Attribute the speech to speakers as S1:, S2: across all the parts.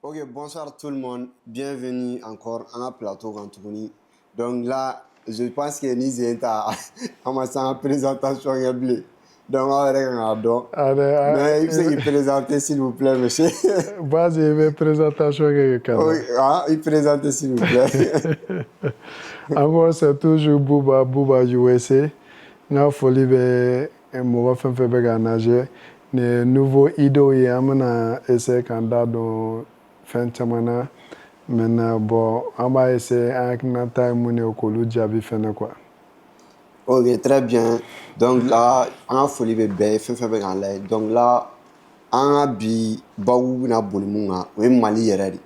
S1: Ok, bonsoir tout le monde. Bienvenue encore à un plateau Gantouni. Donc là, je pense que nous sommes en présentation. Donc, on va regarder. Mais il faut présenter, s'il vous plaît, monsieur.
S2: Vas-y, mais présentation
S1: Oui, il présente, s'il vous plaît.
S2: Encore, c'est toujours Bouba USA. Nga foli bɛ mɔgɔ fɛn fɛn bɛ ka nager ni nouveau idéo ye an bɛna essayer k'an da don fɛn caman na maintenant bon an b'a essayer an hakilinata ye mun ye k'olu jaabi fɛnɛ quoi.
S1: Ok, très bien. Donc là, on a folie bébé, fait en l'air. Donc là, on a bi baou na bolimunga, oui Mali yɛrɛ.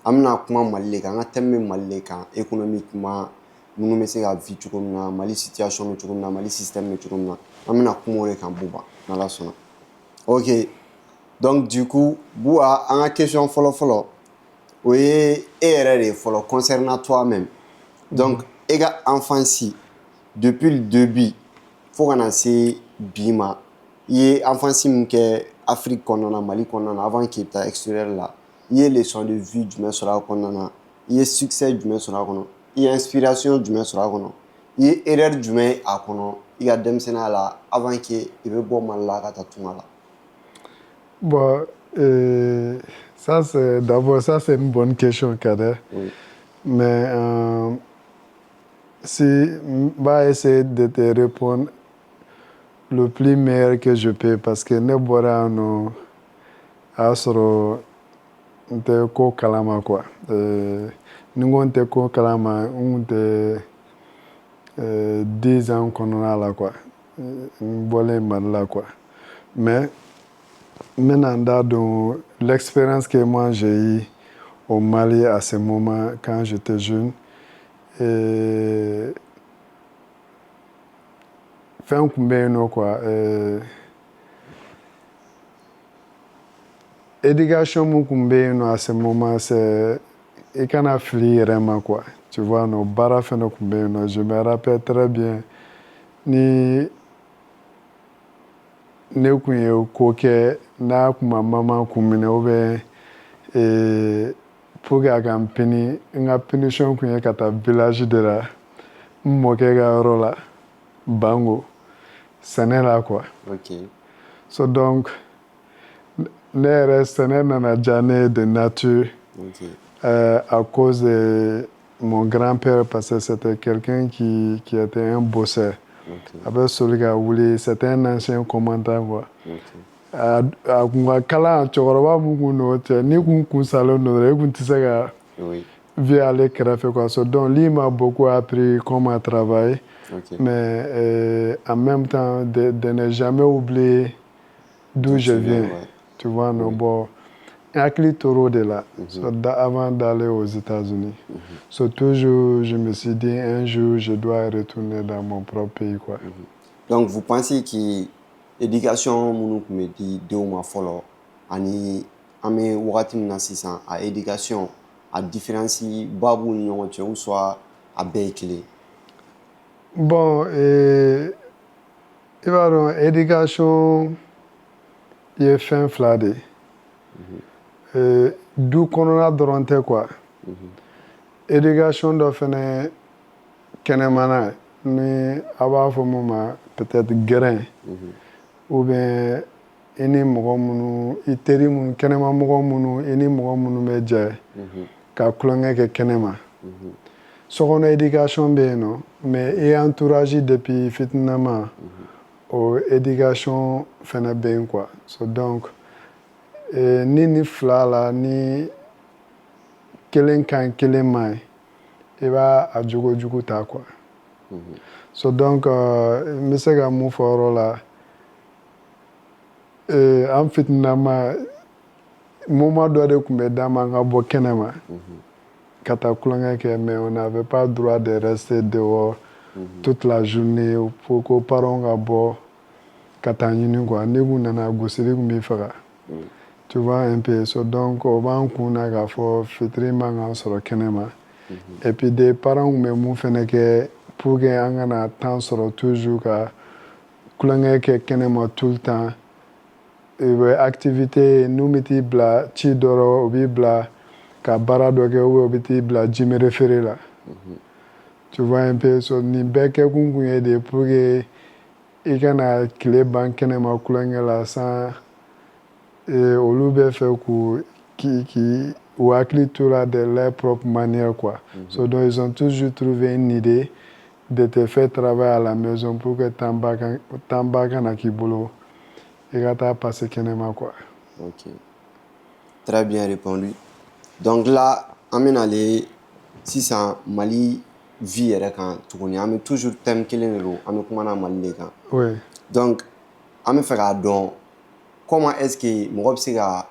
S1: An bɛna kuma Mali de kan, an ka thème bɛ Mali de kan, économiquement, minnu bɛ se ka vie cogo min na, Mali situation bɛ cogo min na, Mali système bɛ cogo min na, an bɛna kuma o de kan Bouba, n'Ala sɔnna. Ok, donc du coup, Bouba, an ka question fɔlɔ-fɔlɔ, o ye e yɛrɛ de ye fɔlɔ concernant toi-même. Donc, e ka enfance, depuis le début, fo ka na se bi ma, i ye enfance min kɛ Afrique kɔnɔna, Mali kɔnɔna avant k'i taa extérieur la, i ye leçon de vie jumɛn sɔrɔ a kɔnɔna na, i ye succès jumɛn sɔrɔ a kɔnɔ, i ye inspiration jumɛn sɔrɔ a kɔnɔ, i ye erreur jumɛn ye a kɔnɔ i ka denmisɛnninya la avant que i bɛ bɔ Mali la ka taa tunga la.
S2: Bon, ça c'est une bonne question, Kader.
S1: Oui.
S2: Mais si on va essayer de te répondre le plus meilleur que je peux parce que ne bɔra no a sɔrɔ n tɛ ko kalama quoi. Ni ko n tɛ ko kalama n tɛ 10 ans kɔnɔna la quoi. N bɔlen Mali la quoi. Mais maintenant dans l'expérience que moi j'ai eue au Mali à ce moment quand j'étais jeune, fɛn kun bɛ yen nɔ quoi. Éducation mun kun bɛ yen nɔ à ce moment c'est i kana fili yɛrɛ ma quoi. Tu vois non baara fɛnɛ kun bɛ yen nɔ. Je me rappelle très bien ni ne kun ye ko kɛ n'a kun ma maman kun minɛ ou bien pour que a ka n pini n ka punition kun ye ka taa village de la n mɔkɛ ka yɔrɔ la Bango sɛnɛ la quoi.
S1: Ok.
S2: So donc ne yɛrɛ sɛnɛ nana diya ne ye de nature.
S1: Ok.
S2: À cause de mon grand-père parce que c'était quelqu'un qui était un bosseur.
S1: Ok.
S2: Avec celui qui a voulu, c'était un ancien commandant quoi.
S1: Ok.
S2: A kun ka kalan cɛkɔrɔba mun kun don cɛ ni kun salen don dɔrɔn i kun tɛ se ka
S1: Oui.
S2: vivre ale kɛrɛfɛ quoi. So donc lui m'a beaucoup appris comment travailler.
S1: Ok.
S2: Mais en même temps de ne jamais oublier d'où je viens.
S1: Ouais.
S2: Tu vois non
S1: Oui.
S2: bon hakili tor'o de la avant d'aller aux États-Unis. So toujours je me suis dit un jour je dois retourner dans mon propre pays quoi.
S1: Donc vous pensez que l'éducation minnu kun bɛ di denw ma fɔlɔ ani an bɛ wagati min na sisan a éducation a différence ba b'u ni ɲɔgɔn cɛ ou soit a bɛɛ ye kelen ye.
S2: Bon i b'a dɔn éducation ye fɛn fila de ye. Du kɔnɔna dɔrɔn tɛ quoi. Éducation dɔ fɛnɛ kɛnɛmana ni a b'a fɔ mun ma peut-être grain ou bien i ni mɔgɔ minnu i teri minnu kɛnɛma mɔgɔ minnu i ni mɔgɔ minnu bɛ jɛ ka tulonkɛ kɛ kɛnɛma. Sokɔnɔ éducation bɛ yen nɔ mais i entourage depuis fitinama o éducation fɛnɛ bɛ yen quoi. So donc ni fila la ni kelen ka ɲi kelen ma ɲi i b'a a jogo ta quoi. So donc n bɛ se ka mun fɔ o yɔrɔ la an fitinama moment dɔ de tun bɛ d'an ma an ka bɔ kɛnɛma ka taa tulonkɛ kɛ mais on n'avait pas droit de rester dehors toute la journée fo ko parents ka bɔ ka taa ɲini quoi. N'i kun nana gosili kun b'i faga. Tu vois un peu. So donc o b'an kun na k'a fɔ fitiri man kan sɔrɔ kɛnɛma. Et puis des parents kun bɛ mun fɛnɛ kɛ pour que an kana temps sɔrɔ toujours ka tulonkɛ kɛ kɛnɛma tout le temps. Activité n'u bɛ t'i bila ci dɔrɔn u b'i bila ka baara dɔ kɛ ou bien o bɛ t'i bila jimere feere la. Tu vois un peu so nin bɛɛ kɛkun kun ye de pour que i kana tile ban kɛnɛma kulonkɛ la sans olu bɛ fɛ k'u hakili to la de leur propre manière quoi. So donc ils ont toujours trouvé une idée de te faire travailler à la maison pour que temps ba kana k'i bolo i ka taa passer kɛnɛma quoi.
S1: Ok. Très bien répondu. Donc là, an bɛna ale sisan Mali vie yɛrɛ kan tuguni. An bɛ toujours thème kelen de don. An bɛ kumana Mali de kan.
S2: Oui.
S1: Donc an bɛ fɛ k'a dɔn comment est-ce que mɔgɔ bɛ se ka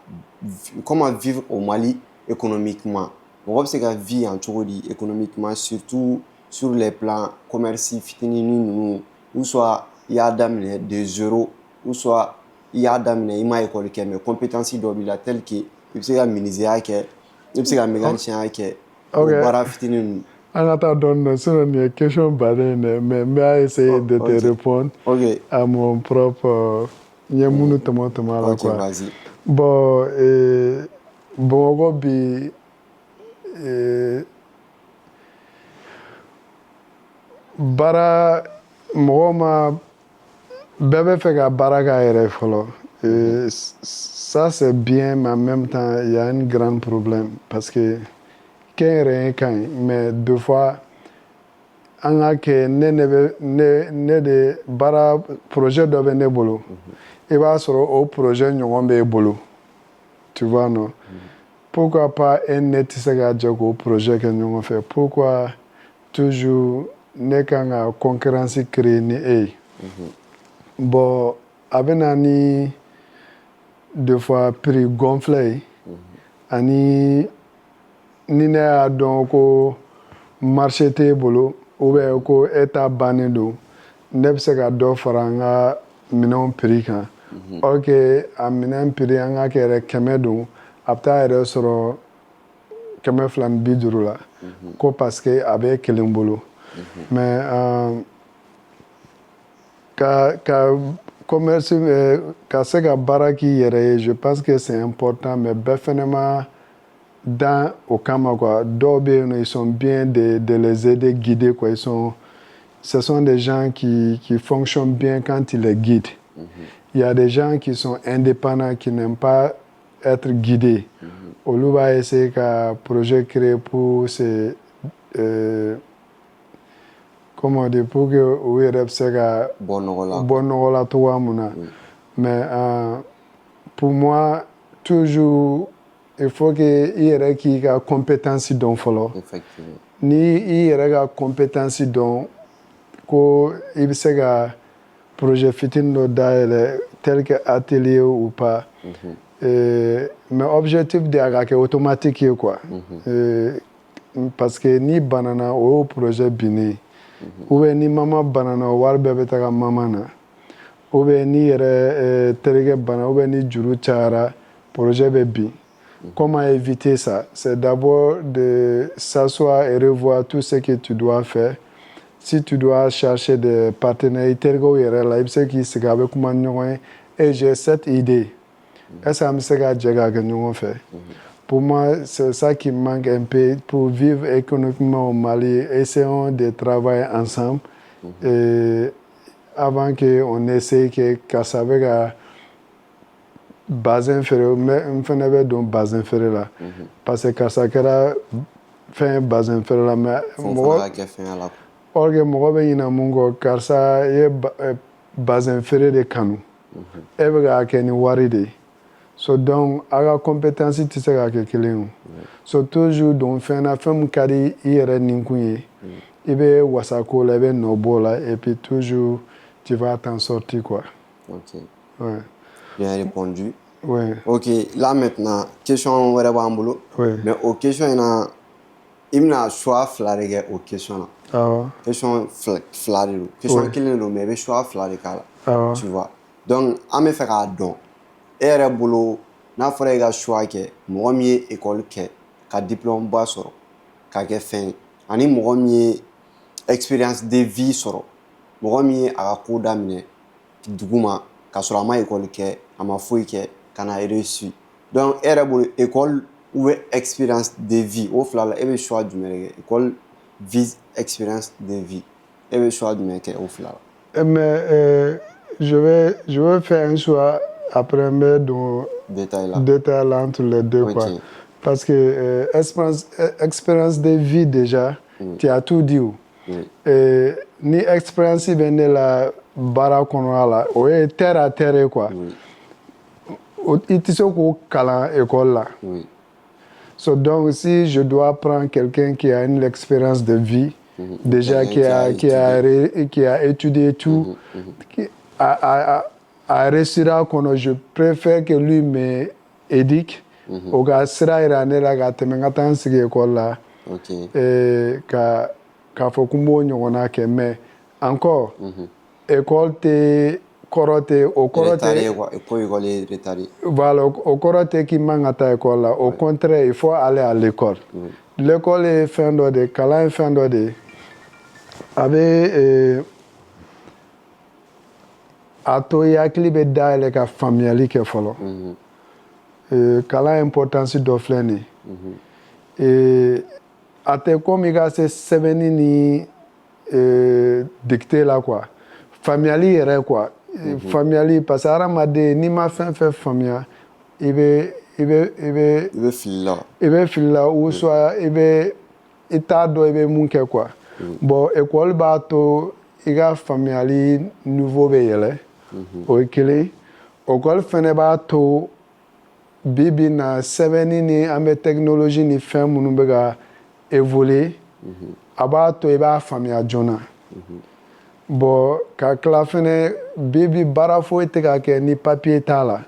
S1: comment vivre au Mali économiquement. Mɔgɔ bɛ se ka vie yan cogo di économiquement surtout sur les plans commerce fitinin ninnu ou soit i y'a daminɛ de zéro ou soit i y'a daminɛ i ma école kɛ mais compétence dɔ b'i la tel que i bɛ se ka menuisier kɛ i bɛ se ka mécanicien kɛ o baara fitinin ninnu.
S2: An ka taa dɔɔnin sinon nin ye question baden dɛ mais n b'a essayer de te répondre à mon propre n ye minnu tɔmɔ la quoi.
S1: Vas-y.
S2: Bon Bamakɔ bi baara mɔgɔ ma bɛɛ bɛ fɛ ka baara k'a yɛrɛ fɔlɔ. Ça c'est bien mais en même temps il y a un grand problème parce que kɛnyɛrɛye ka ɲi mais deux fois an ka kɛ ne de baara projet dɔ bɛ ne bolo i b'a sɔrɔ o projet ɲɔgɔn bɛ e bolo tu vois non. Pourquoi pas ne tɛ se ka jɛ k'o projet kɛ ɲɔgɔn fɛ pourquoi toujours ne kan ka concurrence créer ni e ye. Bon a bɛ na ni deux fois prix gonflé ye ani ni ne y'a dɔn ko marché t'e bolo ou bien ko e ta bannen don ne bɛ se ka dɔ fara an ka minɛnw prix kan. Or que a minɛn prix an ka kɛ yɛrɛ 100 don a bɛ taa yɛrɛ sɔrɔ 250 la ko parce que a bɛ kelen bolo. Mais commerce ka se ka baara k'i yɛrɛ ye je pense que c'est important mais bɛɛ fɛnɛ ma dans au kama quoi. Dɔw bɛ yen ils sont bien de les aider guider quoi. Ce sont des gens qui fonctionnent bien quand ils les guident. Il y a des gens qui sont indépendants qui n'aiment pas être guidés. Olu b'a essayer ka projet créer pour comment dire pour que u yɛrɛ bɛ se ka bɔ nɔgɔ la cogoya mun na. Mais pour moi toujours il faut que i yɛrɛ k'i ka compétence dɔn fɔlɔ. Ni i yɛrɛ ka compétence dɔn ko i bɛ se ka projet fitinin dɔ dayɛlɛ tel que atelier ou pas. Mais objectif de a ka kɛ automatique ye quoi. Parce que ni banana o projet binnen ou bien ni mama banana o wari bɛɛ bɛ taga mama na ou bien ni yɛrɛ terikɛ bana ou bien ni juru cayara projet bɛ bin. Comment éviter ça? C'est d'abord de s'asseoir et revoir tout ce que tu dois faire. Si tu dois chercher des partenaires, i terikɛw yɛrɛ la i bɛ se k'i sigi a bɛ kuma ni ɲɔgɔn ye. Et j'ai cette idée. Est-ce qu'on bɛ se ka jɛ k'a kɛ ɲɔgɔn fɛ? Pour moi, c'est ça qui manque un peu pour vivre économiquement au Mali. Essayons de travailler ensemble avant qu'on essaye ka saber ka bazin feere n fana bɛ don bazin feere la parce que karisa kɛra fɛn bazin feere la mais or que mɔgɔ bɛ ɲinɛ mun kɔ karisa i ye bazin feere de kanu e bɛ k'a kɛ ni wari de ye. So donc a ka compétence tɛ se ka kɛ kelen o. So toujours donc fɛn na fɛn min ka di i yɛrɛ ninkun ye i bɛ wasa k'o la i bɛ nɔ b'o la et puis toujours tu vas t'en sortir quoi.
S1: Ok.
S2: Ouais.
S1: Bien répondu.
S2: Ouais.
S1: Ok, là maintenant, question wɛrɛ b'an bolo. Mais o question in na i bɛna choix fila de kɛ o question na.
S2: Awɔ.
S1: Question fila de don. Question kelen de don mais i bɛ choix fila de k'a la.
S2: Awɔ.
S1: Tu vois. Donc an bɛ fɛ k'a dɔn e yɛrɛ bolo n'a fɔra i ka choix kɛ mɔgɔ min ye école kɛ ka diplôme ba sɔrɔ ka kɛ fɛn ye ani mɔgɔ min ye expérience de vie sɔrɔ mɔgɔ min ye a ka ko daminɛ duguma k'a sɔrɔ a ma école kɛ a ma foyi kɛ ka na réussir. Donc e yɛrɛ bolo école ou expérience de vie au final et be choix du école vise expérience de vie et be choix du au final.
S2: Mais je vais faire un choix après mais dans détail là entre les deux quoi. Parce que expérience de vie déjà tu as tout dit. Ni expérience ben la bara kono la o est terre à terre quoi. Il te faut qu'au calan école là. So, donc, si je dois prendre quelqu'un qui a une expérience de vie, déjà qui a étudié tout, qui a réussi à connaître, je préfère que lui m'éduque. Au gars, sera irane la gâte, mais quand c'est l'école là, qu'a faut qu'on ait que mais encore, école te korote au korote voilà au korote qui mangata école là au contraire il faut aller à l'école l'école est fin de kala fin de avec ato yakli be daile ka family ke folo kala importance do fleni ate comme il a ces seveni ni dicté là quoi family yɛrɛ quoi family parce que hadamaden n'i ma fɛn fɛn faamuya i bɛ fili la ou soit i t'a dɔn i bɛ mun kɛ quoi bon école b'a to i ka faamuyali niveau bɛ yɛlɛ o ye kelen école fɛnɛ b'a to bi bi in na sɛbɛnni ni an bɛ technologie ni fɛn minnu bɛ ka évoluer a b'a to i b'a faamuya joona bon ka tila fɛnɛ bi baara foyi tɛ ka kɛ ni papier t'a la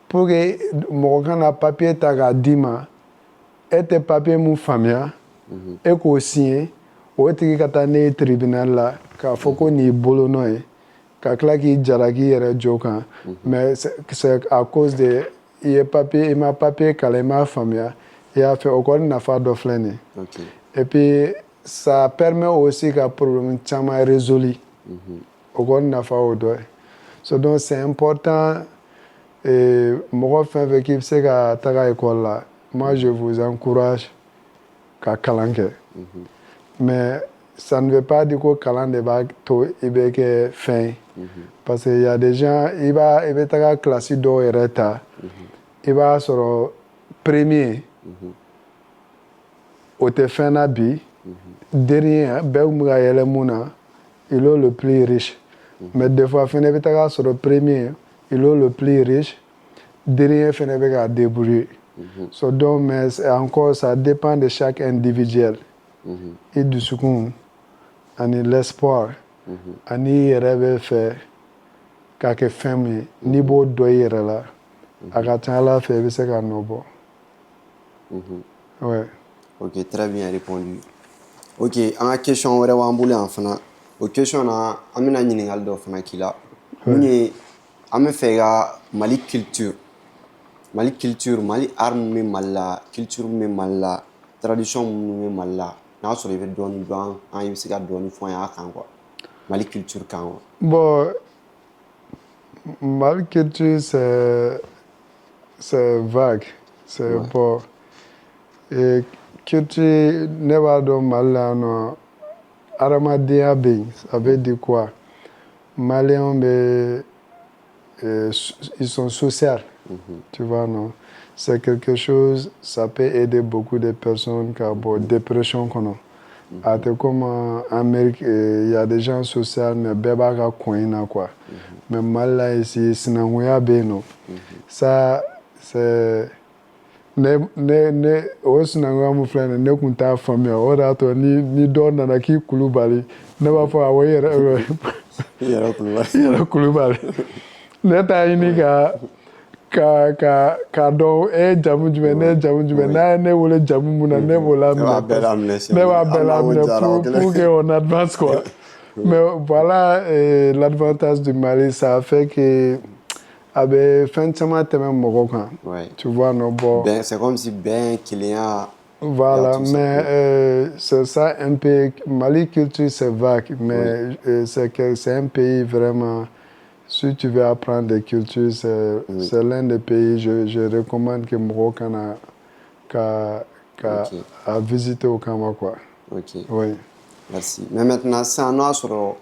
S2: pour que mɔgɔ kana papier ta k'a d'i ma e tɛ papier mun faamuya e k'o signer o tigi ka taa ne ye tribunal la k'a fɔ ko nin y'i bolonɔ ye ka tila k'i jalaki i yɛrɛ jo kan mais c'est à cause de i ma papier kalan i m'a faamuya i y'a fait école nafa dɔ filɛ nin ye et puis ça permet aussi ka problème caman résolu école nafa o dɔ ye so donc c'est important mɔgɔ fɛn fɛn k'i bɛ se ka taga école la moi je vous encourage ka kalan kɛ mais ça ne veut pas dire ko kalan de b'a to i bɛ kɛ fɛn ye parce que il y a des gens i bɛ taga classe dɔw yɛrɛ ta i b'a sɔrɔ premier o tɛ fɛn na bi dernier bɛɛ kun bɛ ka yɛlɛ mun na il est le plus riche mais des fois fɛnɛ i bɛ taga sɔrɔ premier il est le plus riche dernier fɛnɛ bɛ ka débrouiller so donc mais encore ça dépend de chaque individuel i dusukun ani l'espoir ani i yɛrɛ bɛ fɛ k'a kɛ fɛn min ye n'i b'o dɔn i yɛrɛ la a ka ca Ala fɛ i bɛ se ka nɔ bɔ ouais
S1: ok très bien répondu ok an ka question wɛrɛ b'an bolo yan fana o question na an bɛna ɲininkali dɔ fana k'i la mun ye an bɛ fɛ ka Mali culture Mali art min bɛ Mali la culture min bɛ Mali la tradition minnu bɛ Mali la n'a sɔrɔ i bɛ dɔɔni dɔn an i bɛ se ka dɔɔni fɔ an ye a kan quoi Mali culture kan quoi.
S2: Bon Mali culture c'est vague c'est bon et culture ne b'a dɔn Mali la nɔ adamadenya bɛ yen ça veut dire quoi Maliens bɛ ils sont sociaux tu vois non c'est quelque chose ça peut aider beaucoup de personnes qui ont dépression kɔnɔ a tɛ comme en Amérique il y a des gens sociaux mais bɛɛ b'a ka coin na quoi mais Mali la ici sinankunya bɛ yen nɔ ça c'est ne o sinankunya mun filɛ nin ne tun t'a faamuya o de y'a to ni dɔ nana k'i kulubali ne b'a fɔ awɔ i yɛrɛ kulubali ne t'a ɲini ka dɔn e ye jamu jumɛn ne ye jamu jumɛn n'a ye ne wele jamu mun na ne b'o laminɛ ne b'a bɛɛ laminɛ pour que on advance quoi mais voilà l'avantage du Mali ça fait que a bɛ fɛn caman tɛmɛ mɔgɔ kan tu vois non bon
S1: c'est comme si bɛn kelenya
S2: voilà mais c'est ça un peu Mali culture c'est vague mais c'est un pays vraiment si tu veux apprendre des cultures c'est l'un des pays je recommande que mɔgɔ
S1: Ok.
S2: à visiter au Kama, quoi.
S1: Ok.
S2: Oui.
S1: Merci. Mais maintenant, c'est un autre sur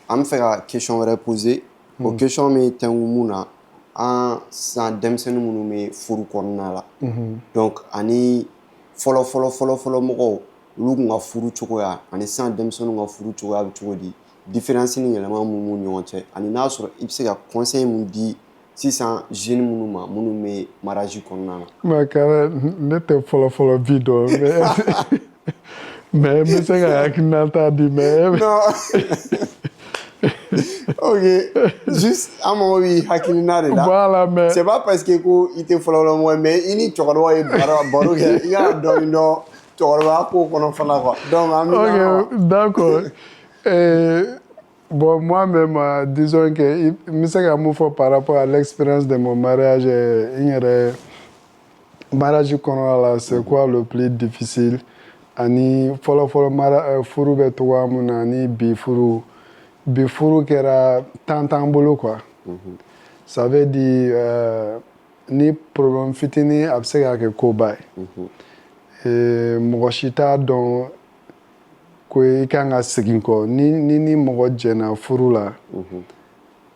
S1: an bɛ fɛ ka question wɛrɛ poser o question bɛ tɛngu mun na an sisan denmisɛnnin minnu bɛ furu kɔnɔna la donc ani fɔlɔ mɔgɔw olu kun ka furu cogoya ani sisan denmisɛnninw ka furu cogoya bɛ cogo di différence ni yɛlɛma mun b'u ni ɲɔgɔn cɛ ani n'a sɔrɔ i bɛ se ka conseil mun di sisan jeunes minnu ma minnu bɛ mariage kɔnɔna na.
S2: Mais kare ne tɛ fɔlɔ bi dɔn mais n bɛ se ka hakilinata di mais.
S1: Non. Ok, juste an mago bɛ hakilina de la.
S2: Voilà, mais
S1: c'est pas parce que ko i tɛ fɔlɔmɔgɔ mais i ni cɛkɔrɔba ye baro kɛ i ka dɔɔni dɔn cɛkɔrɔba ko kɔnɔ fana quoi. Donc an bɛ
S2: ok, d'accord. Bon, moi-même, disons que je me sais par rapport à l'expérience de mon mariage, mariage kɔnɔna c'est quoi le plus difficile ani fɔlɔ furu bɛ togoya mun na ani bi furu kɛra temps t'an bolo quoi. Ça veut dire ni problème fitinin a bɛ se ka kɛ koba ye. Mɔgɔ si t'a dɔn ko i kan ka segin kɔ ni mɔgɔ jɛna furu la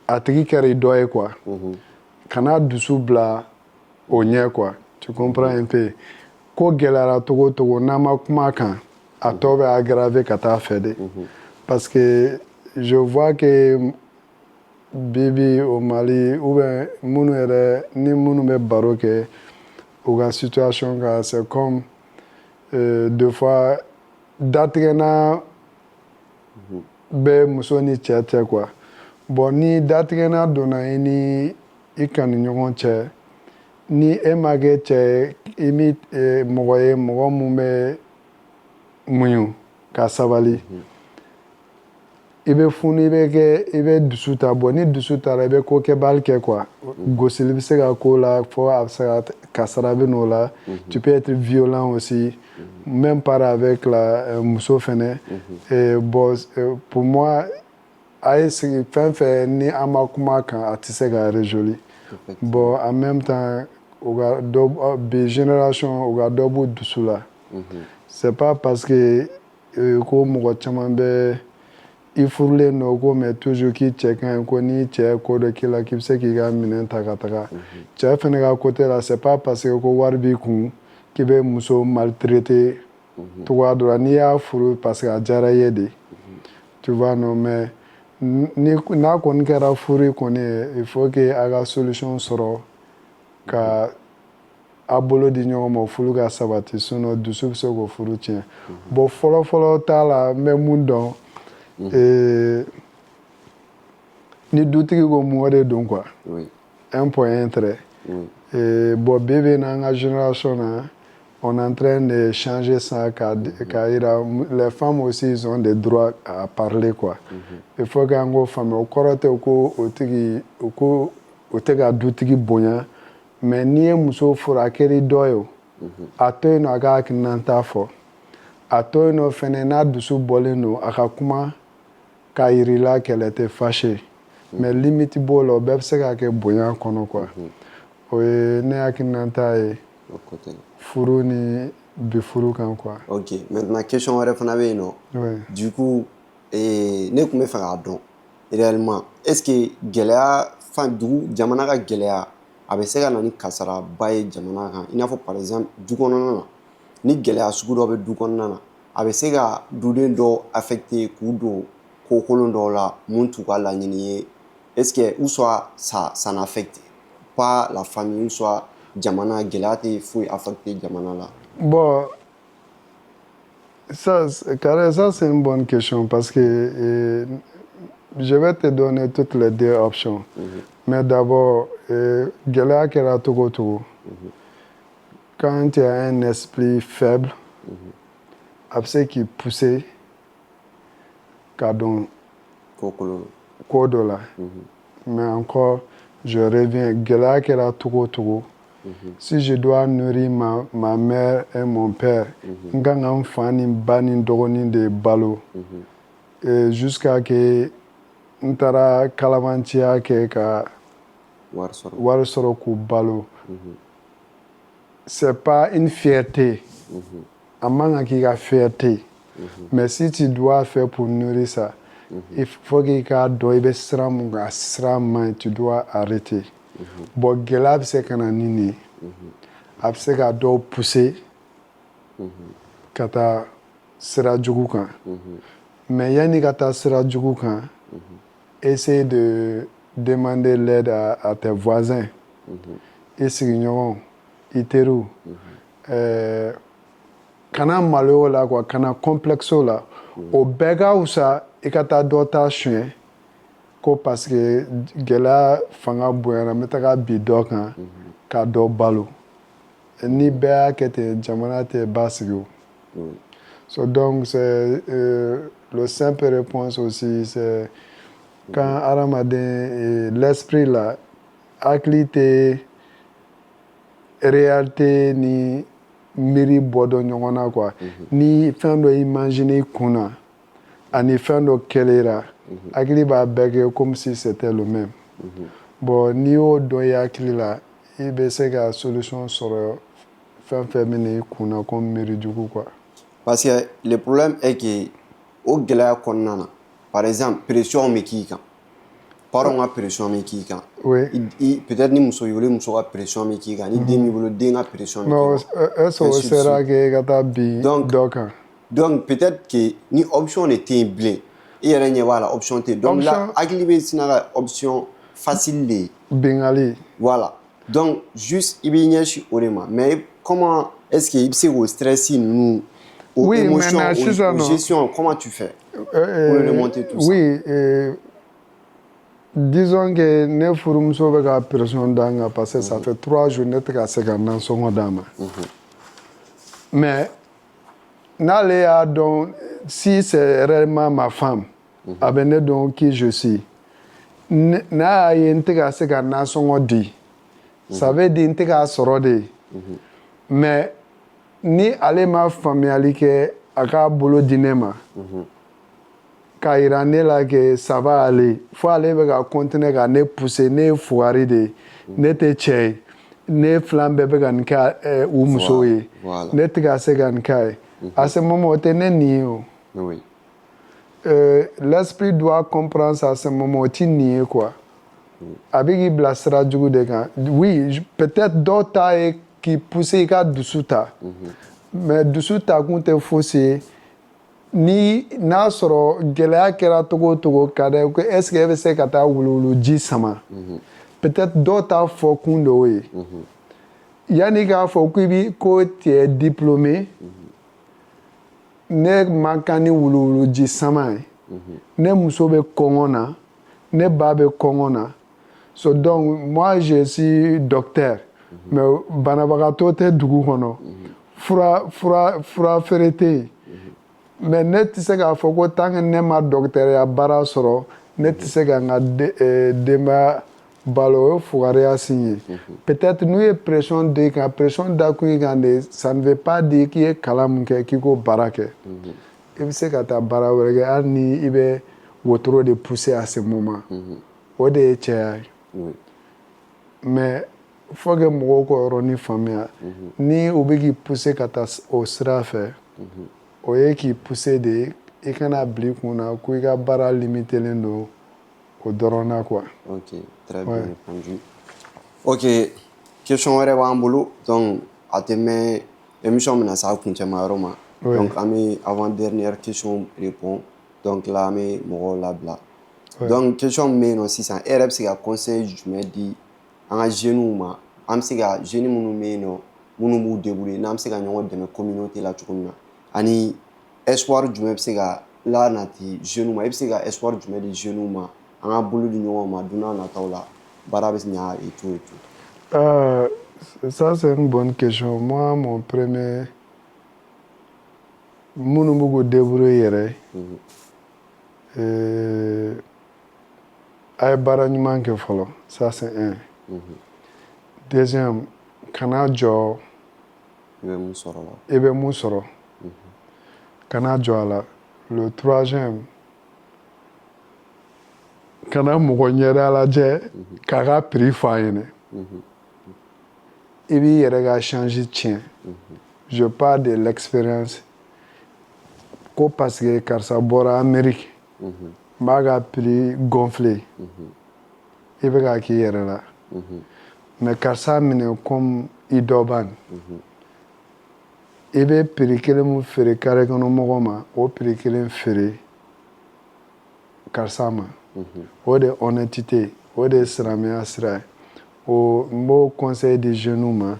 S2: a tigi kɛra i dɔ ye quoi. Kana dusu bila o ɲɛ quoi. Tu comprends un peu. Ko gɛlɛyara togo o togo n'an ma kuma a kan a tɔ bɛ aggraver ka taa fɛ de. Parce que je vois que bibi au Mali ou bien minnu yɛrɛ ni minnu bɛ baro kɛ u ka situation kan c'est comme des fois datigɛna bɛ muso ni cɛ cɛ quoi. Bon ni datigɛna donna i ni i kanuɲɔgɔn cɛ ni e ma kɛ cɛ i mi mɔgɔ ye mɔgɔ mun bɛ muɲu ka sabali i bɛ funu i bɛ dusu ta bon ni dusu tara i bɛ ko kɛbali kɛ quoi. Gosili bɛ se ka k'o la fo a bɛ se ka kasara bɛ n'o la. Tu peux être violent aussi même pas avec la muso fɛnɛ. Bon pour moi a ye sigi fɛn fɛn ni an ma kuma a kan a tɛ se ka résoudre. Bon en même temps u ka dɔ bi génération u ka dɔ b'u dusu la. C'est pas parce que ko mɔgɔ caman bɛ i furulen don ko mais toujours k'i cɛ ka ɲi ko ni cɛ ye ko dɔ k'i la k'i bɛ se k'i ka minɛn ta ka taga. Cɛ fɛnɛ ka côté la c'est pas parce que ko wari b'i kun k'i bɛ muso maltraiter togoya dɔ la n'i y'a furu parce que a diyara i ye de. Tu vois non mais n'a kɔni kɛra furu kɔni ye il faut que a ka solution sɔrɔ ka a bolo di ɲɔgɔn ma furu ka sabati sinon dusu bɛ se k'o furu tiɲɛ. Bon fɔlɔ t'a la n bɛ mun dɔn ni dutigi ko mun o de don quoi. Un point un trait. Bon bibi n'an ka génération na on est en train de changer ça ka yira les femmes aussi ils ont des droits à parler quoi. Il faut que an k'o faamuya o kɔrɔ tɛ ko o tigi o tɛ ka dutigi bonya mais n'i ye muso furu a kɛra i dɔ ye o a to yen nɔ a ka hakilinata fɔ a to yen nɔ fɛnɛ n'a dusu bɔlen don a ka kuma k'a yira i la qu'elle était fâchée mais limite b'o la o bɛɛ bɛ se ka kɛ bonya kɔnɔ quoi. O ye ne hakilinata ye furu ni bi furu kan quoi.
S1: Ok, maintenant question wɛrɛ fana bɛ yen nɔ. Du coup ne tun bɛ fɛ k'a dɔn réellement est-ce que gɛlɛya jamana ka gɛlɛya a bɛ se ka na ni kasaraba ye jamana kan i n'a fɔ par exemple du kɔnɔna na ni gɛlɛya sugu dɔ bɛ du kɔnɔna na a bɛ se ka duden dɔ affecter k'u don ko kolon dɔw la mun t'u ka laɲini ye est-ce que ou soit ça n'affecte pas la famille ou soit jamana gɛlɛya tɛ foyi affecter jamana la.
S2: Bon ça c'est une bonne question parce que je vais te donner toutes les deux options. Mais d'abord gɛlɛya kɛra togo o togo quand tu as un esprit faible a bɛ se k'i pousser ka don ko dɔ la. Mais encore je reviens gɛlɛya kɛra togo o togo si je dois nourrir ma mère et mon père n kan ka n fa ni ba ni dɔgɔnin de balo jusqu'à que n taara kalabanciya kɛ ka wari sɔrɔ k'u balo c'est pas une fierté. À man qui a fierté. Mais si tu dois faire pour nourrir ça, il faut qu'il y ait tu dois arrêter. Bon, gelab c'est qu'on a nini. Après que doit pousser, kata sera jugu kan. Mais yani kata sera jugu kan, essaye de demander l'aide à tes voisins. Et sigiɲɔgɔnw, i teriw, kana malo la quoi, kana complexe la. O bɛɛ ka wusa i ka taa dɔ ta suɲɛ ko parce que gɛlɛya fanga bonyana n bɛ taga bi dɔ kan ka dɔ balo. Ni bɛɛ y'a kɛ ten jamana tɛ basigi o. So donc c'est le simple réponse aussi c'est quand hadamaden l'esprit là hakili tɛ réalité ni miiri bɔ dɔ ɲɔgɔn na quoi. Ni fɛn dɔ imaginer i kun na ani fɛn dɔ kɛlen ra hakili b'a bɛɛ kɛ comme si c'était le même. Bon n'i y'o dɔn i hakili la i bɛ se ka solution sɔrɔ fɛn fɛn min i kun na comme miiri jugu quoi.
S1: Parce que le problème est que au gɛlɛya kɔnɔna na par exemple pression bɛ k'i kan. Parents ka pression bɛ k'i kan. Peut-être ni muso y'o muso ka pression bɛ k'i kan ni den b'i bolo den ka pression bɛ k'i kan.
S2: Est-ce que o sera kɛ i ka taa bin dɔ kan.
S1: Donc peut-être que ni option de tɛ yen bilen i yɛrɛ ɲɛ b'a la option tɛ yen. Donc là hakili bɛ sina ka option facile de ye.
S2: Bingali.
S1: Voilà. Donc juste i b'i ɲɛsin o de ma mais comment est-ce que i bɛ se k'o stress ninnu aux émotions, aux gestions, comment tu fais pour remonter tout ça?
S2: Oui, disons que ne furumuso bɛ ka pression da n kan parce que ça fait 3 jours ne tɛ ka se ka nasɔngɔ d'a ma. Mais n'ale y'a dɔn si c'est réellement ma femme a bɛ ne dɔn qui je suis n'a y'a ye n tɛ ka se ka nasɔngɔ di ça veut dire n tɛ k'a sɔrɔ de mais ni ale ma faamuyali kɛ a k'a bolo di ne ma k'a yira ne la que ça va aller fo ale bɛ ka continuer ka ne pousser ne ye fugari de ye ne tɛ cɛ ye ne filan bɛɛ bɛ ka nin kɛ u musow ye ne tɛ ka se ka nin k'a ye à ce moment o tɛ ne nin ye o l'esprit doit comprendre ça à ce moment o t'i nin ye quoi a bɛ k'i bila sira jugu de kan oui peut-être dɔw ta ye k'i pousser i ka dusu ta mais dusu ta kun tɛ fosi ye ni n'a sɔrɔ gɛlɛya kɛra togo o togo ka dɛ ko est-ce que e bɛ se ka taa wuluwulu ji sama peut-être dɔw t'a fɔ kun de y'o ye yanni k'a fɔ ko tu es diplômé ne man kan ni wuluwulu ji sama ye ne muso bɛ kɔngɔ na ne ba bɛ kɔngɔ na so donc moi je suis docteur mais banabagatɔ tɛ dugu kɔnɔ fura feere tɛ yen mais ne tɛ se k'a fɔ ko tant que ne ma dɔgɔtɔrɔya baara sɔrɔ ne tɛ se ka n ka denbaya balo o ye fugariya signe ye peut-être n'u ye pression da i kan pression da kun i kan de ça ne veut pas dire k'i ye kalan min kɛ k'i k'o baara kɛ i bɛ se ka taa baara wɛrɛ kɛ hali ni i bɛ wotoro de pousser à ce moment o de ye cɛya ye mais faut que mɔgɔw k'o yɔrɔnin faamuya ni u bɛ k'i pousser ka taa o sira fɛ o ye k'i pousser de i kana bila i kun na ko i ka baara limitelen don o dɔrɔn na quoi.
S1: Ok, très bien répondu. Ok, question wɛrɛ b'an bolo donc a tɛ mɛn émission bɛna se a kuncɛma yɔrɔ ma donc an bɛ avant dernière question répond donc là an bɛ mɔgɔw labila donc question min bɛ yen nɔ sisan e yɛrɛ bɛ se ka conseil jumɛn di an ka jeunes ma an bɛ se ka jeunes minnu bɛ yen nɔ minnu b'u débrouiller n'an bɛ se ka ɲɔgɔn dɛmɛ communauté la cogo min na ani espoir jumɛn bɛ se ka lanati jeunes ma e bɛ se ka espoir jumɛn di jeunes ma an ka bolo di ɲɔgɔn ma don n'a nataw la baara bɛ ɲa et tout et tout.
S2: Ça c'est une bonne question. Moi mon premier minnu bɛ k'u débrouiller yɛrɛ a ye baara ɲuman kɛ fɔlɔ ça c'est un deuxième kana jɔ
S1: i bɛ mun sɔrɔ la
S2: i bɛ mun sɔrɔ kana jɔ a la le troisième kana mɔgɔ ɲɛda lajɛ k'a ka prix f'a ɲɛna i b'i yɛrɛ ka change tiɲɛ. Je parle de l'expérience. Ko parce que karisa bɔra Amérique n b'a ka prix gonflé i bɛ k'a k'i yɛrɛ la mais karisa minɛ comme i dɔ ban i bɛ prix kelen min feere carré kɔnɔ mɔgɔ ma o prix kelen feere karisa ma o de honnêteté o de silamɛya sira ye o n b'o conseil di jeunes ma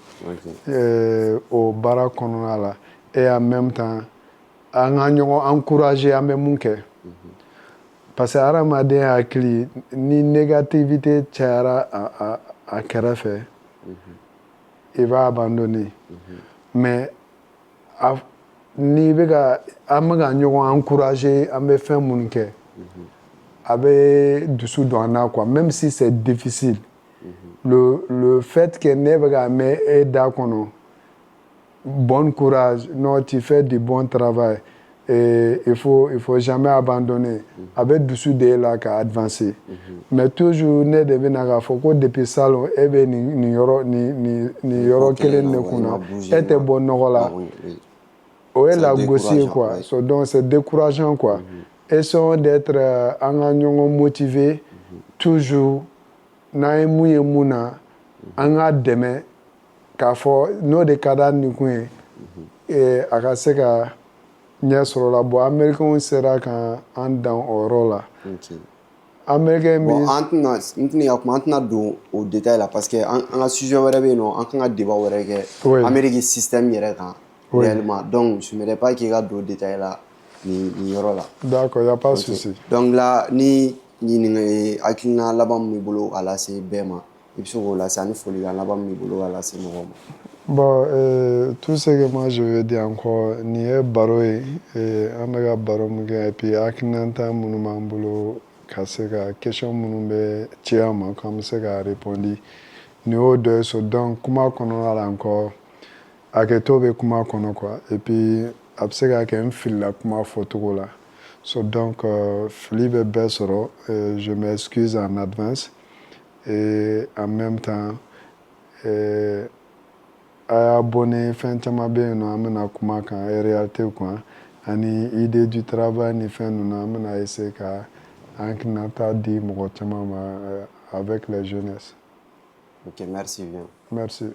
S2: o baara kɔnɔna la et en même temps an ka ɲɔgɔn encourager an bɛ mun kɛ parce que hadamaden hakili ni négativité cayara a kɛrɛfɛ i b'a abandonner mais n'i bɛ ka an bɛ ka ɲɔgɔn encourager an bɛ fɛn minnu kɛ a bɛ dusu don an na quoi même si c'est difficile le fait que ne bɛ ka mɛn e da kɔnɔ bon courage non tu fais du bon travail et il faut jamais abandonner a bɛ dusu de e la ka avancer mais toujours ne de bɛ na k'a fɔ ko depuis salon e bɛ nin yɔrɔ kelen de kunna e tɛ bɔ nɔgɔ la o ye lagosi ye quoi so donc c'est décourageant quoi essayons d'être an ka ɲɔgɔn motiver toujours n'an ye mun ye mun na an ka dɛmɛ k'a fɔ n'o de ka d'an nin kun ye a ka se ka ɲɛ sɔrɔ la bon américains sera ka an dan o yɔrɔ la américain
S1: bon an tɛna don o détail la parce que an ka sujet wɛrɛ bɛ yen nɔ an kan ka débat wɛrɛ kɛ Amérique système yɛrɛ kan réellement donc je n'aimerais pas k'i ka don détail la nin yɔrɔ la
S2: d'accord y a pas de souci
S1: donc là ni hakilina laban min b'i bolo k'a lase bɛɛ ma i bɛ se k'o lase ani folikan laban min b'i bolo k'a lase mɔgɔw ma.
S2: Bon, tout ce que moi je veux dire encore, ni ye baro ye an bɛ ka baro min kɛ et puis hakilinata minnu b'an bolo ka se ka question minnu bɛ ci an ma k'an bɛ se ka répondre ni y'o dɔ ye so donc kuma kɔnɔna la encore hakɛto bɛ kuma kɔnɔ quoi et puis a bɛ se ka kɛ n filila kuma fɔcogo la so donc fili bɛ bɛɛ sɔrɔ je m'excuse en avance et en même temps a y'a abonné fɛn caman bɛ yen nɔ an bɛna kuma kan réalité kan ani idée du travail ni fɛn ninnu an bɛna essayer ka an hakilinata di mɔgɔ caman ma avec les jeunesses.
S1: Ok, merci bien.
S2: Merci.